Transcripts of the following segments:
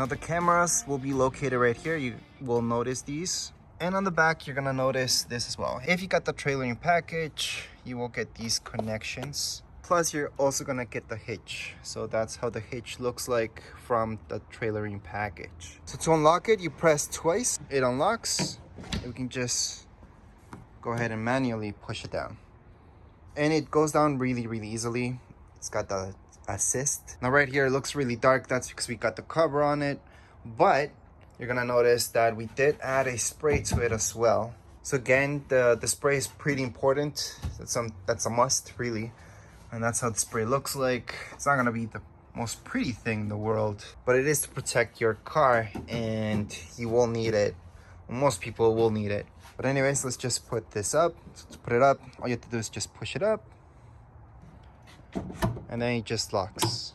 Now the cameras will be located right here. You will notice these. And on the back, you're gonna notice this as well. If you got the trailering package, you will get these connections. Plus, you're also gonna get the hitch. So that's how the hitch looks like from the trailering package. So to unlock it, you press twice, it unlocks. We can just go ahead and manually push it down. And it goes down really, really easily. It's got the assist. Now right here, it looks really dark. That's because we got the cover on it. But you're gonna notice that we did add a spray to it as well. So again, the spray is pretty important. That's a must, really. And that's how the spray looks like. It's not gonna be the most pretty thing in the world, but it is to protect your car, and you will need it. Most people will need it. But anyways, let's just put this up. Let's put it up. All you have to do is just push it up, and then it just locks.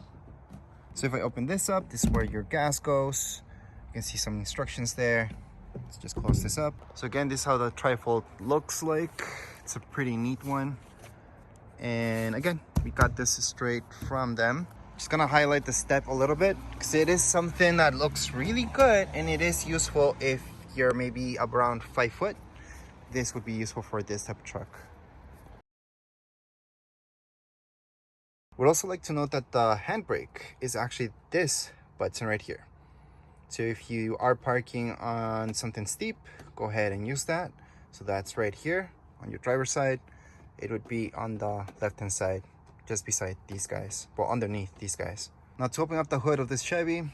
So if I open this up, this is where your gas goes. You can see some instructions there. Let's just close this up. So again, this is how the trifold looks like. It's a pretty neat one. And again, we got this straight from them. Just gonna highlight the step a little bit because it is something that looks really good, and it is useful if you're maybe around 5 foot. This would be useful for this type of truck. Would also like to note that the handbrake is actually this button right here. So if you are parking on something steep, go ahead and use that. So that's right here on your driver's side. It would be on the left hand side, just beside these guys, well, underneath these guys. Now to open up the hood of this Chevy,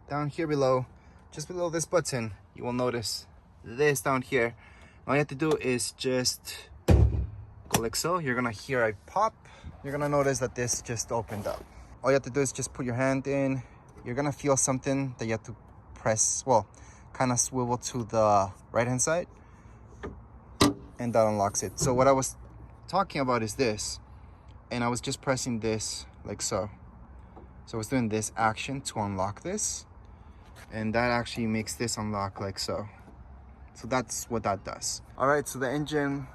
down here below, just below this button, you will notice this down here. All you have to do is just go like so. You're gonna hear a pop. You're gonna notice that this just opened up. All you have to do is just put your hand in. You're gonna feel something that you have to press, well, kind of swivel to the right hand side, and that unlocks it. So what I was talking about is this, and I was just pressing this like so. So I was doing this action to unlock this, and that actually makes this unlock like so. So that's what that does. All right, so the engine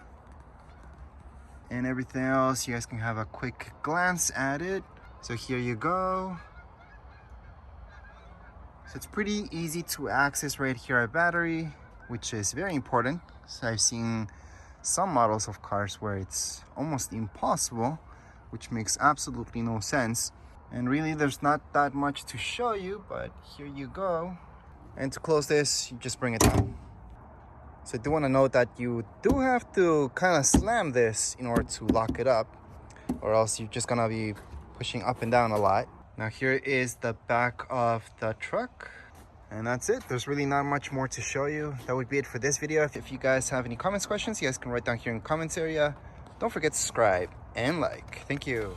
and everything else, you guys can have a quick glance at it. So here you go. So it's pretty easy to access right here, a battery, which is very important. So I've seen some models of cars where it's almost impossible, which makes absolutely no sense. And really there's not that much to show you, but here you go. And to close this, you just bring it down. So I do want to note that you do have to kind of slam this in order to lock it up, or else you're just gonna be pushing up and down a lot. Now here is the back of the truck. And that's it. There's really not much more to show you. That would be it for this video. If you guys have any comments, questions, you guys can write down here in the comments area. Don't forget to subscribe and like. Thank you.